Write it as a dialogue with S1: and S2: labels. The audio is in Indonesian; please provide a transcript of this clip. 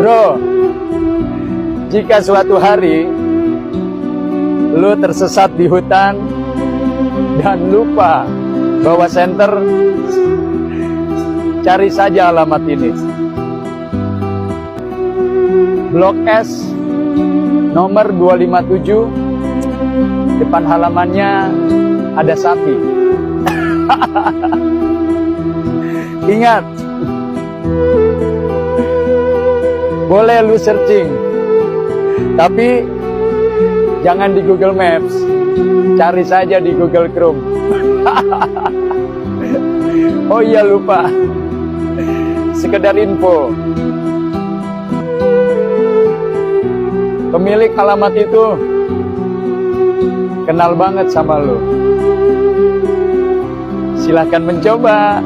S1: Bro, jika suatu hari lu tersesat di hutan dan lupa bawa senter, cari saja alamat ini. Blok S nomor 257, depan halamannya ada sapi. Ingat, boleh lu searching, tapi jangan di Google Maps, cari saja di Google Chrome. Oh iya, lupa, sekedar info, pemilik alamat itu kenal banget sama lu. Silahkan mencoba.